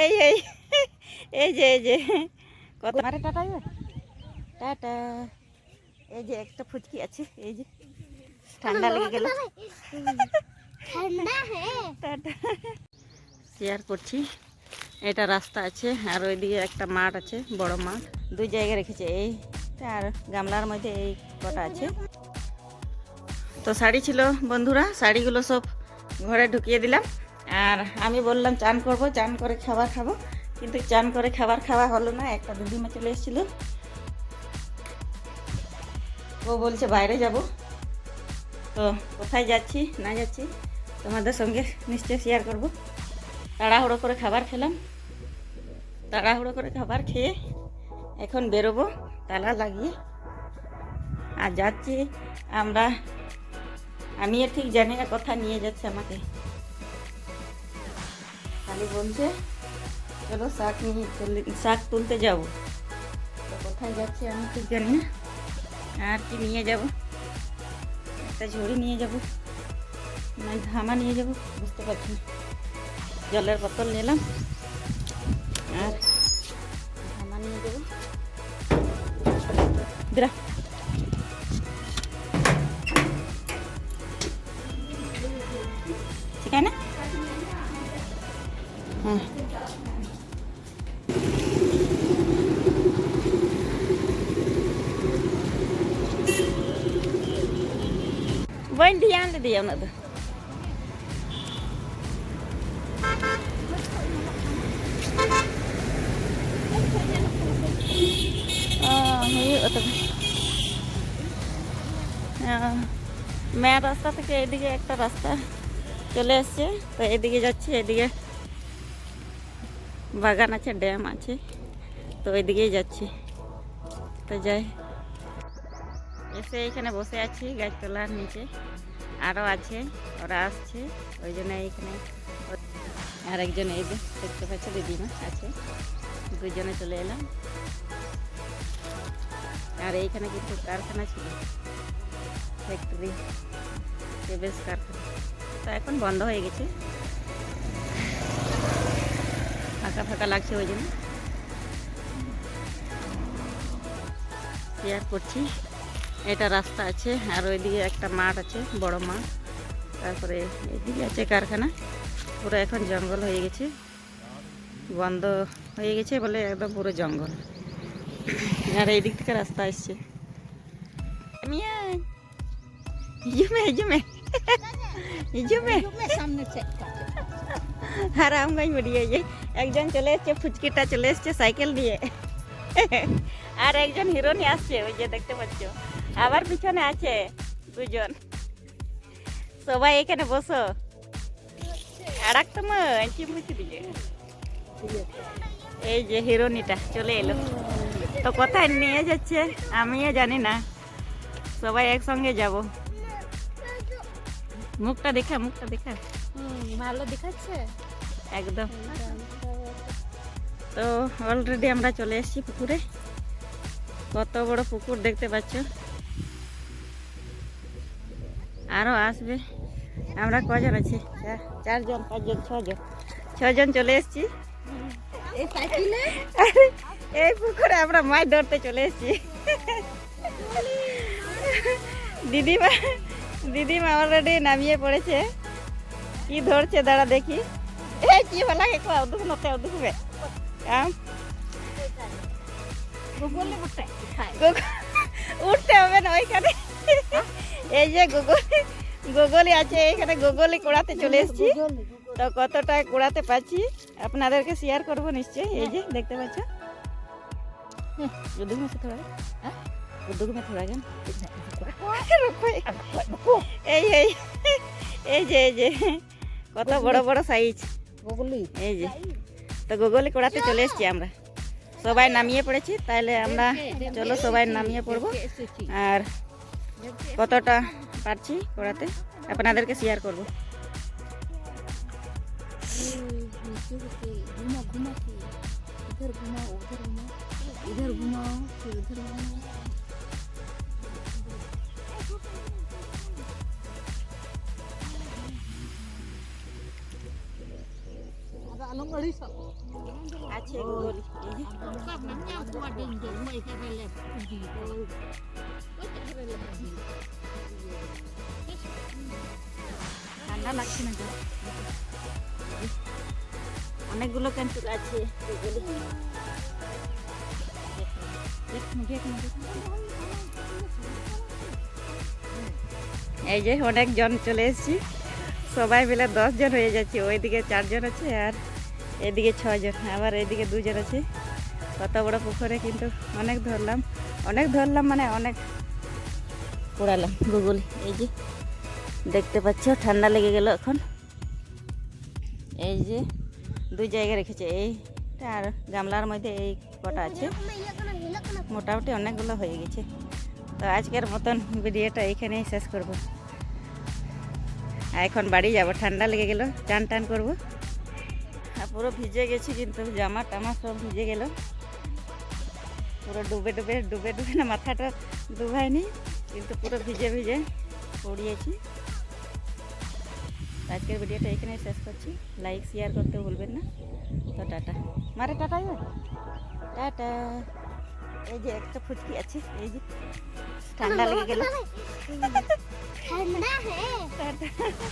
এই এই এই যে কত মারে টাটা টাটা। এই যে একটা ফুচকি আছে, এই যে ঠান্ডা লেগে গেল। টাটা। শেয়ার করছি, এটা রাস্তা আছে আর ওইদিকে একটা মাঠ আছে, বড় মাঠ, দুই জায়গায় রেখেছে। এই আর গামলার মধ্যে এই কটা আছে। তো শাড়ি ছিল বন্ধুরা, শাড়িগুলো সব ঘরে ঢুকিয়ে দিলাম। আর আমি বললাম চান করব, চান করে খাবার খাবো, কিন্তু চান করে খাবার খাওয়া হলো না। একটা দিদিমা চলে এসেছিল, ও বলছে বাইরে যাব। তো কোথায় যাচ্ছি না যাচ্ছি তোমাদের সঙ্গে নিশ্চয়ই শেয়ার করব। তাড়াহুড়ো করে খাবার খেলাম, তাড়াহুড়ো করে খাবার খেয়ে এখন বেরোবো তালা লাগিয়ে। আর যাচ্ছি আমরা, আমি ঠিক জানি না কথা নিয়ে যাচ্ছে আমাকে, খালি বলছে চলো শাক তুলতে যাবো। তো কোথায় যাচ্ছে আমি ঠিক জানি না। আর কি নিয়ে যাব, একটা ঝুড়ি নিয়ে যাব না ধামা নিয়ে যাব বুঝতে পারছি না। জলের বোতল নিলাম আর ধামা নিয়ে যাব। দিরা ঠিক আছে না? হ্যাঁ বইন দিয়ে আনতে দিয়ে আপনাদের মেন রাস্তা থেকে এদিকে একটা রাস্তা চলে এসছে। তো এদিকে যাচ্ছি, এদিকে বাগান আছে, ড্যাম আছে, তো ওইদিকেই যাচ্ছি। তো যাই, এসে এখানে বসে আছি গাছতলার নিচে, আরও আছে, ওরা আসছে ওই জন্য এইখানে। আর একজন এই যে দেখতে পাচ্ছে দিদিমা আছে, দুজনে চলে এলাম। আর এইখানে কিন্তু কারখানা ছিল, ফ্যাক্টরি, কেবেজ কারখানা, তো এখন বন্ধ হয়ে গেছে, ফাঁকা ফাঁকা লাগছে, ওই জন্য শেয়ার করছি। এটা রাস্তা আছে আর ওইদিকে একটা মাঠ আছে, বড় মাঠ, তারপরে এইদিকে আছে কারখানা। পুরো এখন জঙ্গল হয়ে গেছে, বন্ধ হয়ে গেছে বলে একদম পুরো জঙ্গল। আর এই দিক থেকে রাস্তা আসছে। হারামগঞ্জ বেরিয়ে যে একজন চলে এসছে, ফুচকিটা চলে এসছে সাইকেল দিয়ে, আর একজন হিরোনি আসছে, ওই যে দেখতে পাচ্ছ। আবার পিছনে আছে দুজন। সবাই এখানে বসো, আর একটা চিমুচি দিয়ে। এই যে হিরোনিটা চলে এলো। তো কোথায় নিয়ে যাচ্ছে আমিও জানি না, সবাই একসঙ্গে যাব। মুখটা দেখা, মুখটা দেখা, ভালো দেখাচ্ছে একদম। তো অলরেডি আমরা চলে এসেছি পুকুরে। কত বড় পুকুর দেখতে পাচ্ছ, আরও আসবে। আমরা কজন আছি, 4 জন 5 জন 6 জন, 6 জন চলে এসেছি এই পুকুরে। আমরা মাছ ধরতে চলে এসেছি। দিদিমা অলরেডি নামিয়ে পড়েছে, কি ধরছে দাঁড়া দেখি। এই কি বলা দুখবে উঠতে হবে না ওইখানে। এই যে গোগলি আছে এইখানে, গোগলি কোড়াতে চলে এসেছি। তো কতটা কোড়াতে পারছি আপনাদেরকে শেয়ার করবো নিশ্চয়ই। এই যে দেখতে পাচ্ছ, এই এই এই যে কত বড় বড় সাইজ গোগলি। এই যে তো গোগলি কোড়াতে চলে এসেছি আমরা, সবাই নামিয়ে পড়েছি। তাহলে আমরা চলো সবাই নামিয়ে পড়বো, আর কতটা পারছি কোড়াতে আপনাদেরকে শেয়ার করবো। আছে গুগলি এই যে ঠান্ডা লাগছে না তো অনেকগুলো কিন্তু আছে গুগলি এই যে অনেকজন চলে এসেছি সবাই মিলে 10 জন হয়ে যাচ্ছে ওইদিকে 4 জন আছে আর এদিকে 6 জন আবার এইদিকে 2 জন আছে কত বড় পুকুরে কিন্তু অনেক ধরলাম মানে অনেক উড়ালাম গুগলি এই যে দেখতে পাচ্ছ ঠান্ডা লেগে গেল এখন এই যে 2 জায়গায় রেখেছে এইটা আর গামলার মধ্যে এই কটা আছে মোটামুটি অনেকগুলো হয়ে গেছে তো আজকের মতন ভিডিওটা এইখানেই শেষ করব আর এখন বাড়ি যাব ঠান্ডা লেগে গেল চান টান করবো আর পুরো ভিজে গেছি কিন্তু জামা টামা সব ভিজে গেল পুরো ডুবে না মাথাটা ডুবায়নি কিন্তু পুরো ভিজে পড়িয়েছি আজকের ভিডিওটা এখানেই শেষ করছি লাইক শেয়ার করতে ভুলবেন না তো টাটা মারে টাটা টাটা এই যে একটা ফুচকি আছে এই যে ঠান্ডা লেগে গেল ठंडा है